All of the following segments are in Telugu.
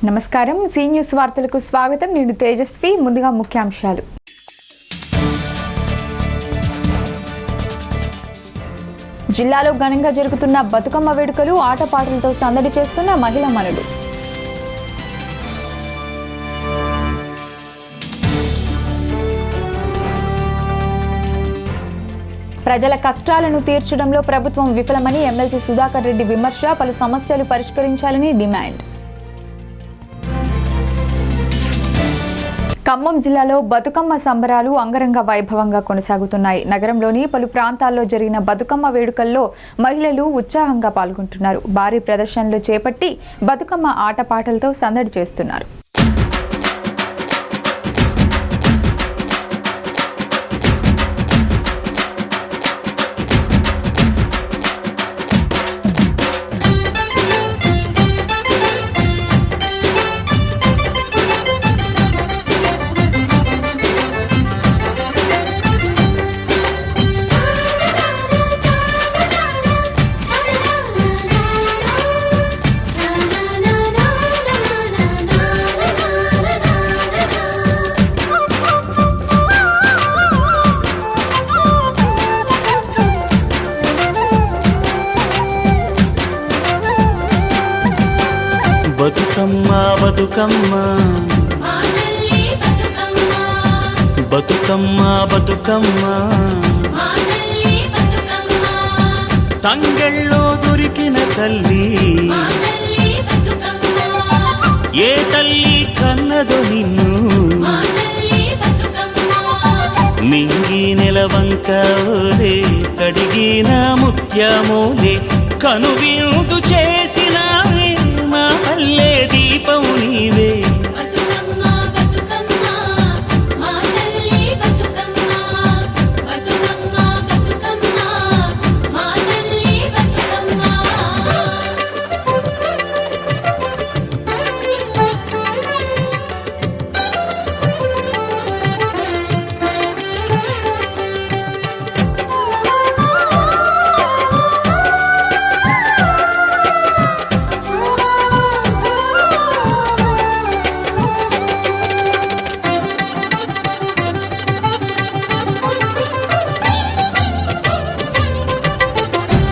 నమస్కారం సి న్యూస్ వార్తలకు స్వాగతం. నేను తేజస్వి. ముందుగా ముఖ్యాంశాలు. జిల్లాలో ఘనంగా జరుగుతున్న బతుకమ్మ వేడుకలు, ఆటపాటలతో సందడి చేస్తున్న మహిళా మనులు. ప్రజల కష్టాలను తీర్చడంలో ప్రభుత్వం విఫలమని ఎమ్మెల్సీ సుధాకర్ రెడ్డి విమర్శ. పలు సమస్యలు పరిష్కరించాలని డిమాండ్. ఖమ్మం జిల్లాలో బతుకమ్మ సంబరాలు అంగరంగ వైభవంగా కొనసాగుతున్నాయి. నగరంలోని పలు ప్రాంతాల్లో జరిగిన బతుకమ్మ వేడుకల్లో మహిళలు ఉత్సాహంగా పాల్గొంటున్నారు. భారీ ప్రదర్శనలు చేపట్టి బతుకమ్మ ఆటపాటలతో సందడి చేస్తున్నారు. బతుకమ్మ బతుకమ్మ బతుకమ్మ బతుకమ్మ తంగెళ్ళో దొరికిన తల్లి, ఏ తల్లి కన్నదో నిన్ను, మింగి నెలవంక ఓలే కడిగిన ముత్యమోలే కనువిందు చేసినావే మా పల్లె దీపం నీవే.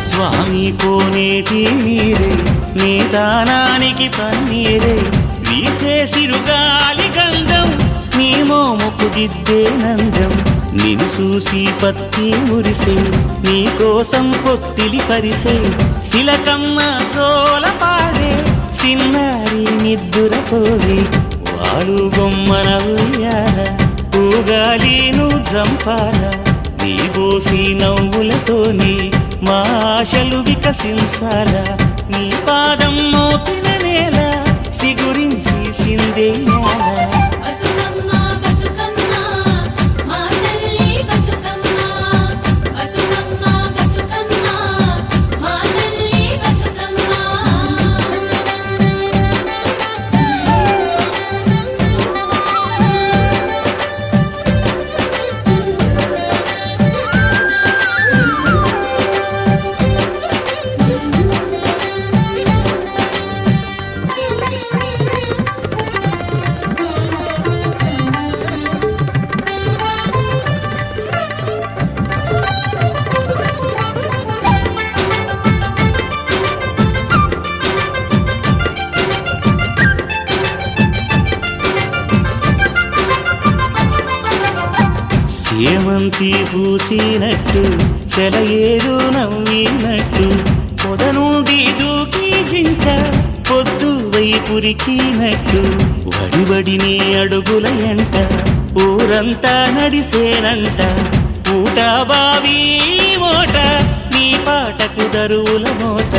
స్వామి కోనేటి నీరే నీ దానానికి పన్నీరే, వీసే సిరుగాలి గంధం నీ మోముకు దిద్దే నందం, నిన్ను చూసి పత్తి మురిసే నీ కోసం పొత్తిలి పరిసే, శిలకమ్మ చోల పాడే సిన్నారి నిద్దురపోవే, వాడు గొమ్మన ఉయ్యాల పూగాలి నువ్వు జంపాల, నీ బోసి నవ్వులతోని మా ఆశలు వికసించాలా, నీ పాదం మోపిన నేల సిగురించి సిందేయాలా. సేమంతి పూసినట్టు చెలయేరు నవ్వినట్టు, పొద నుండి దూకి జింక పొద్దు వైపురికినట్టు, వడివడిని అడుగుల ఎంట ఊరంతా నడిసేనంట, ఊట బావి మోట నీ పాటకు దరువుల మోత,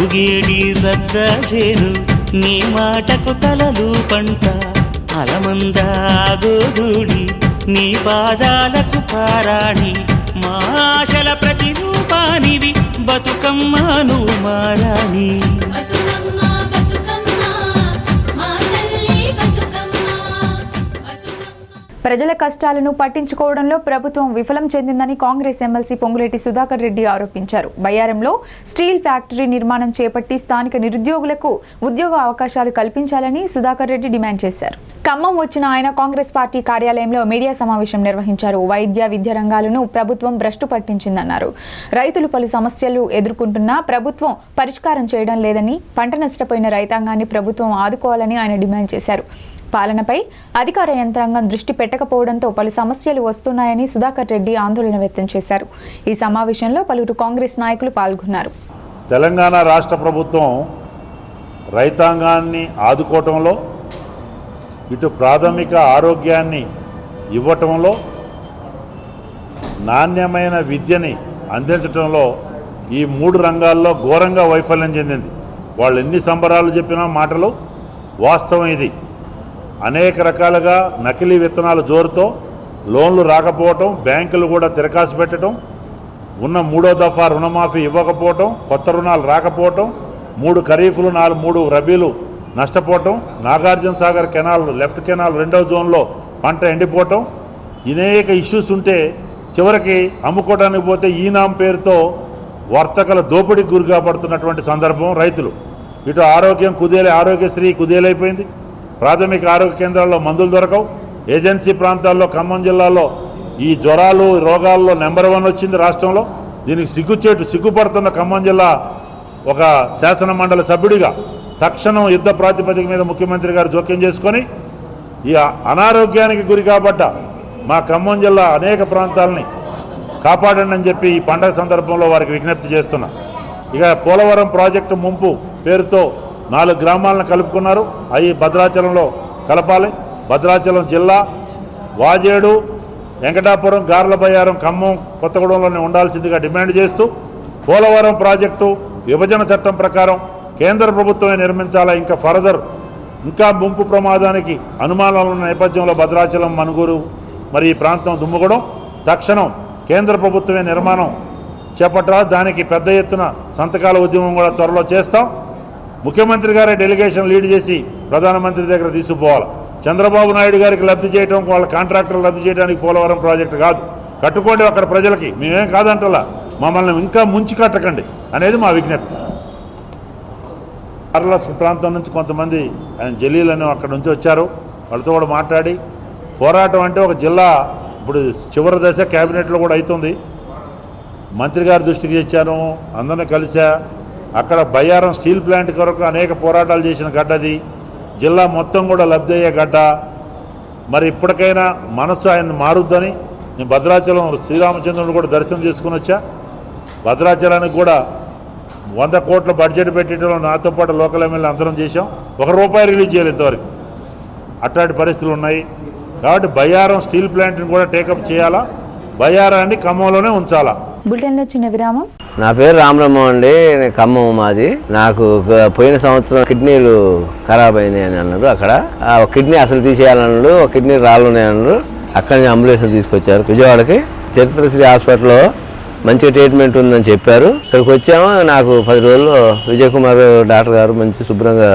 ఊగేడి సద్దా చేను నీ మాటకు తలలు పంట, అలమందా గోదూడి నీ పాదాలకు పారాణి, మా ఆశల ప్రతిరూపానివి బతుకమ్మ నువ్వు మారాణి. ప్రజల కష్టాలను పట్టించుకోవడంలో ప్రభుత్వం విఫలం చెందిందని కాంగ్రెస్ ఎమ్మెల్సీ పొంగులేటి సుధాకర్ రెడ్డి ఆరోపించారు. బయ్యారంలో స్టీల్ ఫ్యాక్టరీ నిర్మాణం చేపట్టి స్థానిక నిరుద్యోగులకు ఉద్యోగ అవకాశాలు కల్పించాలని సుధాకర్ రెడ్డి డిమాండ్ చేశారు. ఖమ్మం వచ్చిన ఆయన కాంగ్రెస్ పార్టీ కార్యాలయంలో మీడియా సమావేశం నిర్వహించారు. వైద్య విద్య రంగాలను ప్రభుత్వం భ్రష్టు పట్టించిందన్నారు. రైతులు పలు సమస్యలు ఎదుర్కొంటున్నా ప్రభుత్వం పరిష్కారం చేయడం లేదని, పంట నష్టపోయిన రైతాంగాన్ని ప్రభుత్వం ఆదుకోవాలని ఆయన డిమాండ్ చేశారు. పాలనపై అధికార యంత్రాంగం దృష్టి పెట్టకపోవడంతో పలు సమస్యలు వస్తున్నాయని సుధాకర్ రెడ్డి ఆందోళన వ్యక్తం చేశారు. ఈ సమావేశంలో పలువురు కాంగ్రెస్ నాయకులు పాల్గొన్నారు. తెలంగాణ రాష్ట్ర ప్రభుత్వం రైతాంగాన్ని ఆదుకోవటంలో, ఇటు ప్రాథమిక ఆరోగ్యాన్ని ఇవ్వటంలో, నాణ్యమైన విద్యని అందించడంలో ఈ 3 రంగాల్లో ఘోరంగా వైఫల్యం చెందింది. వాళ్ళు ఎన్ని సంబరాలు చెప్పినా మాటలు వాస్తవం ఇది. అనేక రకాలుగా నకిలీ విత్తనాల జోరుతో లోన్లు రాకపోవటం, బ్యాంకులు కూడా తిరకాసు పెట్టడం, ఉన్న 3వ దఫా రుణమాఫీ ఇవ్వకపోవటం, కొత్త రుణాలు రాకపోవటం, 3 ఖరీఫ్లు 3 రబీలు నష్టపోవటం, Nagarjuna Sagar canal left canal 2వ జోన్లో పంట ఎండిపోవటం, అనేక ఇష్యూస్ ఉంటే చివరికి అమ్ముకోవడానికి పోతే ఈనాం పేరుతో వర్తకల దోపిడీకి గురిగా పడుతున్నటువంటి సందర్భం రైతులు. ఇటు ఆరోగ్యం ఆరోగ్యశ్రీ కుదేలైపోయింది. ప్రాథమిక ఆరోగ్య కేంద్రాల్లో మందులు దొరకవు. ఏజెన్సీ ప్రాంతాల్లో ఖమ్మం జిల్లాలో ఈ జ్వరాలు రోగాల్లో నెంబర్ 1 వచ్చింది రాష్ట్రంలో. దీనికి సిగ్గుపడుతున్న ఖమ్మం జిల్లా ఒక శాసన మండలి సభ్యుడిగా తక్షణం యుద్ధ ప్రాతిపదిక మీద ముఖ్యమంత్రి గారు జోక్యం చేసుకొని ఈ అనారోగ్యానికి గురి కాబట్ట మా ఖమ్మం జిల్లా అనేక ప్రాంతాలని కాపాడండి అని చెప్పి ఈ పండగ సందర్భంలో వారికి విజ్ఞప్తి చేస్తున్నా. ఇక పోలవరం ప్రాజెక్టు ముంపు పేరుతో 4 గ్రామాలను కలుపుకున్నారు. అవి భద్రాచలంలో కలపాలి. భద్రాచలం జిల్లా వాజేడు, వెంకటాపురం, గార్లబయ్యారం, ఖమ్మం, కొత్తగూడెంలోనే ఉండాల్సిందిగా డిమాండ్ చేస్తూ పోలవరం ప్రాజెక్టు విభజన చట్టం ప్రకారం కేంద్ర ప్రభుత్వమే నిర్మించాలా. ఇంకా ఫర్దర్ ఇంకా ముంపు ప్రమాదానికి అనుమానాలున్న నేపథ్యంలో భద్రాచలం, మనుగూరు మరి ఈ ప్రాంతం దుమ్ముగూడెం తక్షణం కేంద్ర ప్రభుత్వమే నిర్మాణం చేపట్టాలి. దానికి పెద్ద ఎత్తున సంతకాల ఉద్యమం కూడా త్వరలో చేస్తాం. ముఖ్యమంత్రి గారే డెలిగేషన్ లీడ్ చేసి ప్రధానమంత్రి దగ్గర తీసుకుపోవాలి. చంద్రబాబు నాయుడు గారికి లబ్ధి చేయడం, వాళ్ళ కాంట్రాక్టర్లు లబ్ధి చేయడానికి పోలవరం ప్రాజెక్టు కాదు. కట్టుకోండి అక్కడ ప్రజలకి, మేమేం కాదంటలా, మమ్మల్ని ఇంకా ముంచి కట్టకండి అనేది మా విజ్ఞప్తి. కేరళ ప్రాంతం నుంచి కొంతమంది ఆయన జలీల్ అని అక్కడ నుంచి వచ్చారు. వాళ్ళతో కూడా మాట్లాడి పోరాటం అంటే ఒక జిల్లా ఇప్పుడు చివరి దశ క్యాబినెట్లో కూడా అవుతుంది. మంత్రి గారి దృష్టికి తెచ్చాను, అందరినీ కలిసా. అక్కడ బయ్యారం స్టీల్ ప్లాంట్ కొరకు అనేక పోరాటాలు చేసిన గడ్డది. జిల్లా మొత్తం కూడా లబ్ధి అయ్యే గడ్డ. మరి ఇప్పటికైనా మనసు ఆయన మారుద్దని నేను భద్రాచలం శ్రీరామచంద్రుడు కూడా దర్శనం చేసుకుని వచ్చా. భద్రాచలానికి కూడా 100 కోట్ల బడ్జెట్ పెట్టడంలో నాతో పాటు లోకల్ ఎమ్మెల్యే అందరం చేశాం. ₹1 రిలీజ్ చేయాలి ఇంతవరకు. అట్లాంటి పరిస్థితులు ఉన్నాయి. కాబట్టి బయ్యారం స్టీల్ ప్లాంట్ని కూడా టేకప్ చేయాలా, బయ్యారాన్ని ఖమ్మంలోనే ఉంచాలా. బులెటిన్లో చిన్న విరామం. నా పేరు రామరామం అండి. ఖమ్మం మాది. నాకు పోయిన సంవత్సరం కిడ్నీలు ఖరాబ్ అయినాయి అని అన్నారు. అక్కడ ఒక కిడ్నీ అసలు తీసేయాలన్నారు, ఒక కిడ్నీ రాళ్ళు ఉన్నాయన్నారు. అక్కడి నుంచి అంబులెన్స్ తీసుకొచ్చారు విజయవాడకి. చరిత్రశ్రీ హాస్పిటల్లో మంచి ట్రీట్మెంట్ ఉందని చెప్పారు. ఇక్కడికి వచ్చాము. నాకు 10 రోజుల్లో విజయ్ కుమార్ డాక్టర్ గారు మంచి శుభ్రంగా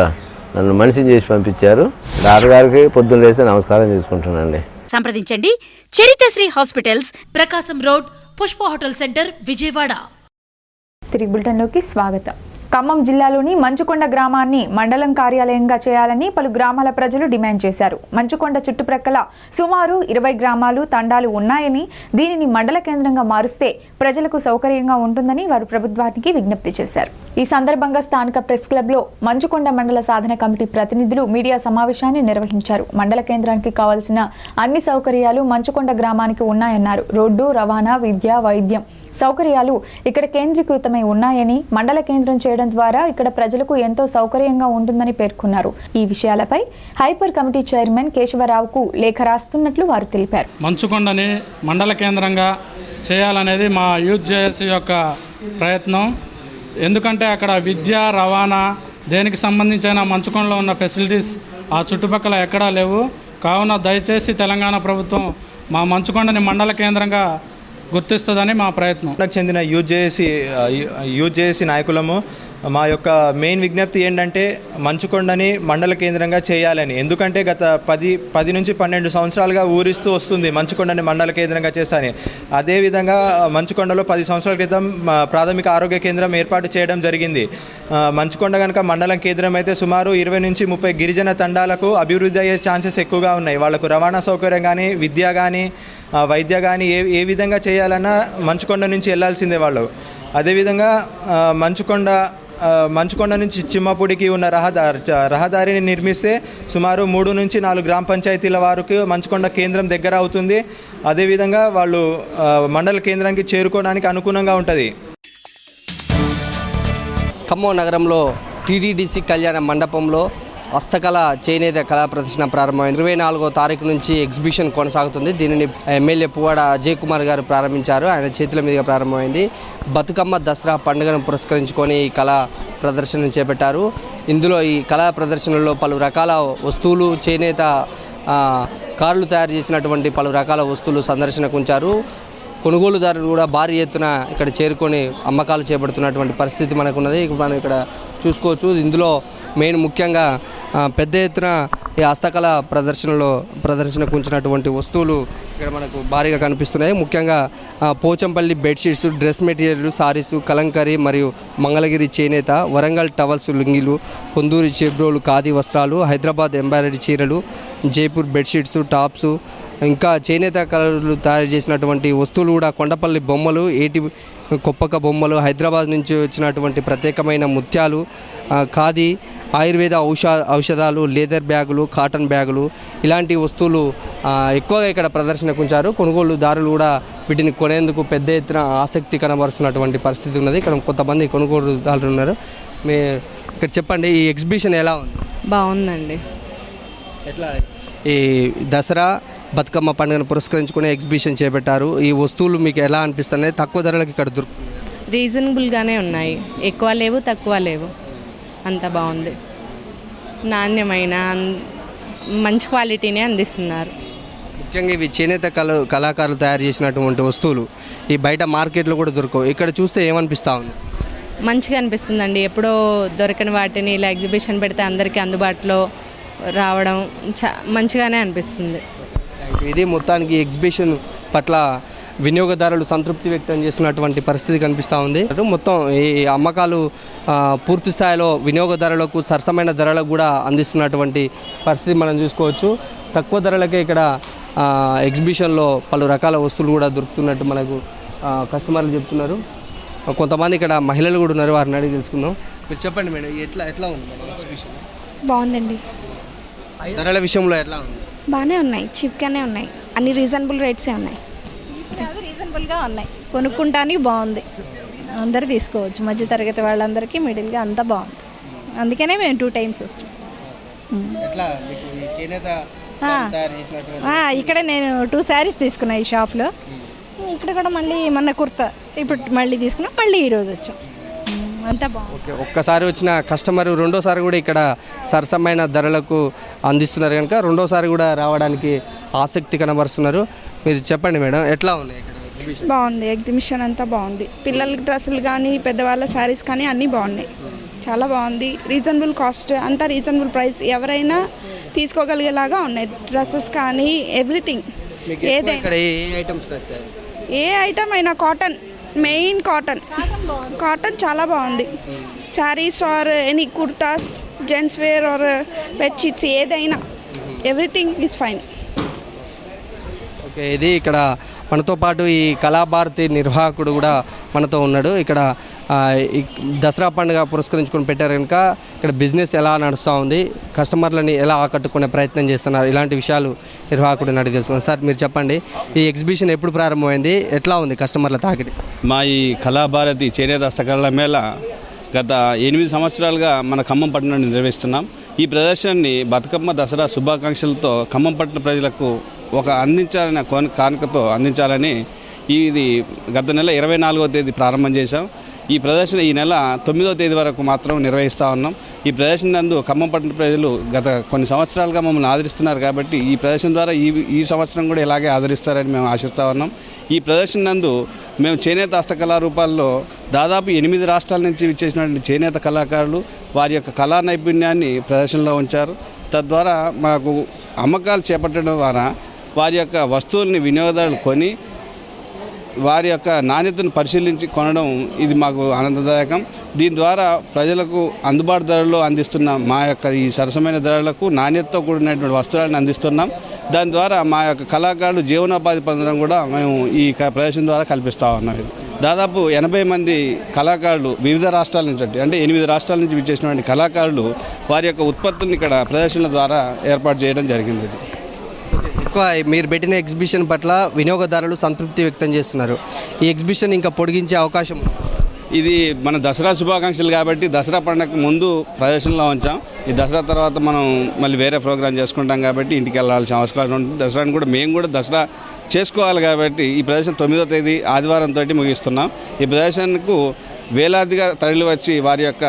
నన్ను మనిషిని చేసి పంపించారు. డాక్టర్ గారికి పొద్దున్న లేసి నమస్కారం చేసుకుంటానండి. సంప్రదించండి Charitrasri hospitals, Prakasam road, Pushpa hotel centre, Vijayawada. తిరిగి బులెటిన్లోకి స్వాగతం. ఖమ్మం జిల్లాలోని మంచుకొండ గ్రామాన్ని మండలం కార్యాలయంగా చేయాలని పలు గ్రామాల ప్రజలు డిమాండ్ చేశారు. మంచుకొండ చుట్టుప్రక్కల సుమారు 20 గ్రామాలు, తండాలు ఉన్నాయని, దీనిని మండల కేంద్రంగా మారుస్తే ప్రజలకు సౌకర్యంగా ఉంటుందని వారు ప్రభుత్వానికి విజ్ఞప్తి చేశారు. ఈ సందర్భంగా స్థానిక ప్రెస్ క్లబ్లో మంచుకొండ మండల సాధన కమిటీ ప్రతినిధులు మీడియా సమావేశాన్ని నిర్వహించారు. మండల కేంద్రానికి కావాల్సిన అన్ని సౌకర్యాలు మంచుకొండ గ్రామానికి ఉన్నాయన్నారు. రోడ్డు, రవాణా, విద్య, వైద్యం సౌకర్యాలు ఇక్కడ కేంద్రీకృతమై ఉన్నాయని, మండల కేంద్రం చేయడం ద్వారా ఇక్కడ ప్రజలకు ఎంతో సౌకర్యంగా ఉంటుందని పేర్కొన్నారు. ఈ విషయాలపై హైపర్ కమిటీ చైర్మన్ కేశవరావుకు లేఖ రాస్తున్నట్లు వారు తెలిపారు. మంచుకొండని మండల కేంద్రంగా చేయాలనేది మా యూత్ జేఏసీ యొక్క ప్రయత్నం. ఎందుకంటే అక్కడ విద్య, రవాణా దేనికి సంబంధించిన మంచుకొండలో ఉన్న ఫెసిలిటీస్ ఆ చుట్టుపక్కల ఎక్కడా లేవు. కావున దయచేసి తెలంగాణ ప్రభుత్వం మా మంచుకొండని మండల కేంద్రంగా గుర్తిస్తుందని మా ప్రయత్నం. చెందిన యూత్ జేఏసీ నాయకులము మా యొక్క మెయిన్ విజ్ఞప్తి ఏంటంటే మంచుకొండని మండల కేంద్రంగా చేయాలని. ఎందుకంటే గత 10 నుంచి 12 సంవత్సరాలుగా ఊరిస్తూ వస్తుంది మంచుకొండని మండల కేంద్రంగా చేస్తానని. అదేవిధంగా మంచుకొండలో 10 సంవత్సరాల క్రితం ప్రాథమిక ఆరోగ్య కేంద్రం ఏర్పాటు చేయడం జరిగింది. మంచుకొండ కనుక మండలం కేంద్రం అయితే సుమారు 20 నుంచి 30 గిరిజన తండాలకు అభివృద్ధి అయ్యే ఛాన్సెస్ ఎక్కువగా ఉన్నాయి. వాళ్ళకు రవాణా సౌకర్యం కానీ, విద్య కానీ, వైద్య కానీ ఏ విధంగా చేయాలన్నా మంచుకొండ నుంచి వెళ్ళాల్సిందే వాళ్ళు. అదేవిధంగా మంచుకొండ నుంచి చిమ్మపూడికి ఉన్న రహదారిని నిర్మిస్తే సుమారు 3 నుంచి 4 గ్రామ పంచాయతీల వారికి మంచుకొండ కేంద్రం దగ్గర అవుతుంది. అదేవిధంగా వాళ్ళు మండల కేంద్రానికి చేరుకోవడానికి అనుగుణంగా ఉంటుంది. ఖమ్మం నగరంలో టీటీడీసీ కళ్యాణ మండపంలో హస్తకళ చేనేత కళా ప్రదర్శన ప్రారంభమైంది. 24వ తారీఖు నుంచి ఎగ్జిబిషన్ కొనసాగుతుంది. దీనిని ఎమ్మెల్యే పువ్వాడ అజయ్ కుమార్ గారు ప్రారంభించారు. ఆయన చేతుల మీదుగా ప్రారంభమైంది. బతుకమ్మ దసరా పండుగను పురస్కరించుకొని ఈ కళా ప్రదర్శనను చేపట్టారు. ఇందులో ఈ కళా ప్రదర్శనలో పలు రకాల వస్తువులు, చేనేత కార్లు తయారు చేసినటువంటి పలు రకాల వస్తువులు సందర్శనకు ఉంచారు. కొనుగోలుదారులు కూడా భారీ ఎత్తున ఇక్కడ చేరుకొని అమ్మకాలు చేపడుతున్నటువంటి పరిస్థితి మనకున్నది. మనం ఇక్కడ చూసుకోవచ్చు. ఇందులో మెయిన్ ముఖ్యంగా పెద్ద ఎత్తున ఈ హస్తకళ ప్రదర్శనకు ఉంచినటువంటి వస్తువులు ఇక్కడ మనకు భారీగా కనిపిస్తున్నాయి. ముఖ్యంగా Pochampally bedsheets, dress material, saris, Kalamkari మరియు మంగళగిరి చేనేత, వరంగల్ టవల్స్, లుంగీలు, పొందూరి చెబ్రోలు, ఖాదీ వస్త్రాలు, హైదరాబాద్ ఎంబ్రాయిడరీ చీరలు, జైపూర్ బెడ్షీట్స్, టాప్స్, ఇంకా చేనేత కళలు తయారు చేసినటువంటి వస్తువులు కూడా, కొండపల్లి బొమ్మలు, ఏటి కొప్పక బొమ్మలు, హైదరాబాద్ నుంచి వచ్చినటువంటి ప్రత్యేకమైన ముత్యాలు, ఖాదీ, ఆయుర్వేద ఔషధాలు, లేదర్ బ్యాగులు, కాటన్ బ్యాగులు, ఇలాంటి వస్తువులు ఎక్కువగా ఇక్కడ ప్రదర్శనకు ఉంచారు. కొనుగోలుదారులు కూడా వీటిని కొనేందుకు పెద్ద ఎత్తున ఆసక్తి కనబరుస్తున్నటువంటి పరిస్థితి ఉన్నది. ఇక్కడ కొంతమంది కొనుగోలుదారులు ఉన్నారు. ఇక్కడ చెప్పండి, ఈ ఎగ్జిబిషన్ ఎలా ఉంది? బాగుందండి. ఎట్లా ఈ దసరా బతుకమ్మ పండుగను పురస్కరించుకునే ఎగ్జిబిషన్ చేపట్టారు. ఈ వస్తువులు మీకు ఎలా అనిపిస్తున్నాయి? తక్కువ ధరలకు ఇక్కడ దొరుకుతుంది? రీజనబుల్గానే ఉన్నాయి. ఎక్కువ లేవు, తక్కువ లేవు. అంత బాగుంది. నాణ్యమైన మంచి క్వాలిటీనే అందిస్తున్నారు. ముఖ్యంగా ఇవి చేనేత కళాకారులు తయారు చేసినటువంటి వస్తువులు ఈ బయట మార్కెట్లో కూడా దొరకవు. ఇక్కడ చూస్తే ఏమనిపిస్తూ ఉంది? మంచిగా అనిపిస్తుందండి. ఎప్పుడో దొరకని వాటిని ఇలా ఎగ్జిబిషన్ పెడితే అందరికీ అందుబాటులో రావడం మంచిగానే అనిపిస్తుంది. ఇది మొత్తానికి ఎగ్జిబిషన్ పట్ల వినియోగదారులు సంతృప్తి వ్యక్తం చేస్తున్నటువంటి పరిస్థితి కనిపిస్తూ ఉంది. మొత్తం ఈ అమ్మకాలు పూర్తి స్థాయిలో వినియోగదారులకు సరసమైన ధరలకు కూడా అందిస్తున్నటువంటి పరిస్థితి మనం చూసుకోవచ్చు. తక్కువ ధరలకే ఇక్కడ ఎగ్జిబిషన్లో పలు రకాల వస్తువులు కూడా దొరుకుతున్నట్టు మనకు కస్టమర్లు చెప్తున్నారు. కొంతమంది ఇక్కడ మహిళలు కూడా ఉన్నారు, వారిని అడిగి తెలుసుకుందాం. మీరు చెప్పండి మేడం, ఎట్లా ఉంది ఎగ్జిబిషన్? బాగుందండి. ధరల విషయంలో ఎట్లా ఉంది? బాగానే ఉన్నాయి, చీప్గానే ఉన్నాయి, అన్ని రీజనబుల్ రేట్సే ఉన్నాయి. రీజనబుల్గా ఉన్నాయి, కొనుక్కుంటానికి బాగుంది, అందరూ తీసుకోవచ్చు. మధ్య తరగతి వాళ్ళందరికీ మిడిల్గా అంతా బాగుంది. అందుకనే మేము 2 times వస్తాం. ఇక్కడ నేను 2 sarees తీసుకున్నా ఈ షాప్లో. ఇక్కడ కూడా మళ్ళీ మొన్న కుర్తా ఇప్పుడు మళ్ళీ తీసుకున్నాం, మళ్ళీ ఈరోజు వచ్చాం. అంతా బాగుంది. ఒక్కసారి వచ్చిన కస్టమర్ రెండోసారి కూడా ఇక్కడ సరసమైన ధరలకు అందిస్తున్నారు కనుక రెండోసారి కూడా రావడానికి ఆసక్తి కనబరుస్తున్నారు. మీరు చెప్పండి మేడం, ఎట్లా ఉన్నాయి ఇక్కడ ఎగ్జిబిషన్? బాగుంది, ఎగ్జిబిషన్ అంతా బాగుంది. పిల్లలకి డ్రెస్సులు కానీ, పెద్దవాళ్ళ శారీస్ కానీ అన్నీ బాగున్నాయి. చాలా బాగుంది. రీజనబుల్ కాస్ట్, అంతా రీజనబుల్ ప్రైస్, ఎవరైనా తీసుకోగలిగేలాగా ఉన్నాయి. డ్రెస్సెస్ కానీ ఎవ్రీథింగ్. ఏదైనా ఏ ఐటమ్ అయినా కాటన్, మెయిన్ కాటన్ చాలా బాగుంది. Saris or any kurtas, gents wear or bedsheets, ఏదైనా ఎవ్రీథింగ్ ఈజ్ ఫైన్. ఓకే, ఇది ఇక్కడ మనతో పాటు ఈ కళాభారతి నిర్వాహకుడు కూడా మనతో ఉన్నాడు. ఇక్కడ దసరా పండుగ పురస్కరించుకొని పెట్టారు కనుక ఇక్కడ బిజినెస్ ఎలా నడుస్తూ ఉంది, కస్టమర్లని ఎలా ఆకట్టుకునే ప్రయత్నం చేస్తున్నారు, ఇలాంటి విషయాలు నిర్వాహకుడిని అడిగి తెలుసుకున్నాం. సార్ మీరు చెప్పండి, ఈ ఎగ్జిబిషన్ ఎప్పుడు ప్రారంభమైంది, ఎట్లా ఉంది కస్టమర్ల తాకిడి? మా ఈ కళాభారతి చేనేత హస్తకళల మేళ గత 8 సంవత్సరాలుగా మన ఖమ్మం పట్టణాన్ని నిర్వహిస్తున్నాం. ఈ ప్రదర్శనని బతుకమ్మ దసరా శుభాకాంక్షలతో ఖమ్మం పట్టణ ప్రజలకు ఒక అందించాలనే కానుకతో అందించాలని ఇది గత నెల 24వ తేదీ ప్రారంభం చేశాం. ఈ ప్రదర్శన ఈ నెల 9వ తేదీ వరకు మాత్రం నిర్వహిస్తూ ఉన్నాం. ఈ ప్రదర్శన నందు ఖమ్మం పట్టణ ప్రజలు గత కొన్ని సంవత్సరాలుగా మమ్మల్ని ఆదరిస్తున్నారు కాబట్టి ఈ ప్రదర్శన ద్వారా ఈ సంవత్సరం కూడా ఇలాగే ఆదరిస్తారని మేము ఆశిస్తూ ఉన్నాం. ఈ ప్రదర్శన నందు మేము చేనేత హస్తకళారూపాల్లో దాదాపు 8 రాష్ట్రాల నుంచి విచ్చేసినటువంటి చేనేత కళాకారులు వారి యొక్క కళా నైపుణ్యాన్ని ప్రదర్శనలో ఉంచారు. తద్వారా మాకు అమ్మకాలు చేపట్టడం ద్వారా వారి యొక్క వస్తువుల్ని వినియోగదారులు కొని వారి యొక్క నాణ్యతను పరిశీలించి కొనడం ఇది మాకు ఆనందదాయకం. దీని ద్వారా ప్రజలకు అందుబాటు ధరల్లో అందిస్తున్న మా యొక్క ఈ సరసమైన ధరలకు నాణ్యతతో కూడినటువంటి వస్తువులను అందిస్తున్నాం. దాని ద్వారా మా యొక్క కళాకారులు జీవనోపాధి పొందడం కూడా మేము ఈ ప్రదర్శన ద్వారా కల్పిస్తూ ఉన్నాం. దాదాపు 80 మంది కళాకారులు వివిధ రాష్ట్రాల నుంచి అంటే 8 రాష్ట్రాల నుంచి విచ్చేసినటువంటి కళాకారులు వారి యొక్క ఉత్పత్తులను ఇక్కడ ప్రదర్శనల ద్వారా ఏర్పాటు చేయడం జరిగింది. ఎక్కువ మీరు పెట్టిన ఎగ్జిబిషన్ పట్ల వినియోగదారులు సంతృప్తి వ్యక్తం చేస్తున్నారు. ఈ ఎగ్జిబిషన్ ఇంకా పొడిగించే అవకాశం? ఇది మన దసరా శుభాకాంక్షలు కాబట్టి దసరా పండుగకు ముందు ప్రదర్శనలో ఉంచాం. ఈ దసరా తర్వాత మనం మళ్ళీ వేరే ప్రోగ్రాం చేసుకుంటాం కాబట్టి ఇంటికి వెళ్ళాల్సిన అవకాశం ఉంటుంది. దసరాని కూడా మేము కూడా దసరా చేసుకోవాలి కాబట్టి ఈ ప్రదర్శన 9వ తేదీ ఆదివారంతో ముగిస్తున్నాం. ఈ ప్రదర్శనకు వేలాదిగా తరలి వచ్చి వారి యొక్క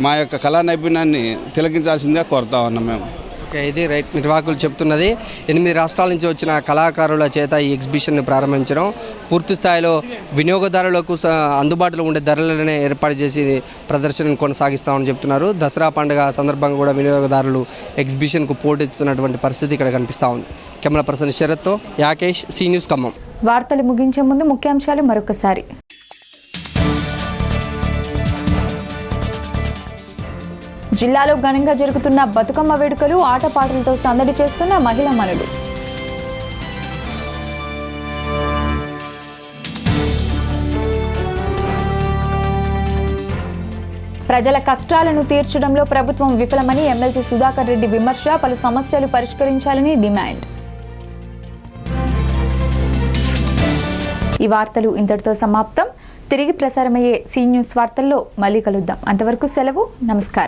మా యొక్క కళా నైపుణ్యాన్ని తిలకించాల్సిందిగా కోరుతా ఉన్నాం మేము. ఓకే, ఇది రైట్. నిర్వాహకులు చెప్తున్నది 8 రాష్ట్రాల నుంచి వచ్చిన కళాకారుల చేత ఈ ఎగ్జిబిషన్ని ప్రారంభించడం, పూర్తి స్థాయిలో వినియోగదారులకు అందుబాటులో ఉండే ధరలనే ఏర్పాటు చేసి ప్రదర్శనను కొనసాగిస్తామని చెప్తున్నారు. దసరా పండుగ సందర్భంగా కూడా వినియోగదారులు ఎగ్జిబిషన్కు పోటెత్తుతున్నటువంటి పరిస్థితి ఇక్కడ కనిపిస్తూ ఉంది. కెమెరా పర్సన్ శరత్తో యాకేష్, సీ న్యూస్ ఖమ్మం. వార్తలు ముగించే ముందు ముఖ్యాంశాలు మరొకసారి. జిల్లాలో ఘనంగా జరుగుతున్న బతుకమ్మ వేడుకలు, ఆటపాటలతో సందడి చేస్తున్న మహిళా మనులు. ప్రజల కష్టాలను తీర్చడంలో ప్రభుత్వం విఫలమని ఎమ్మెల్సీ సుధాకర్ రెడ్డి విమర్శ. పలు సమస్యలు పరిష్కరించాలని డిమాండ్. ఈ వార్తలు ఇంతటితో సమాప్తం. తిరిగి ప్రసారమయ్యే సీ న్యూస్ వార్తల్లో మళ్ళీ కలుద్దాం. అంతవరకు సెలవు. నమస్కారం.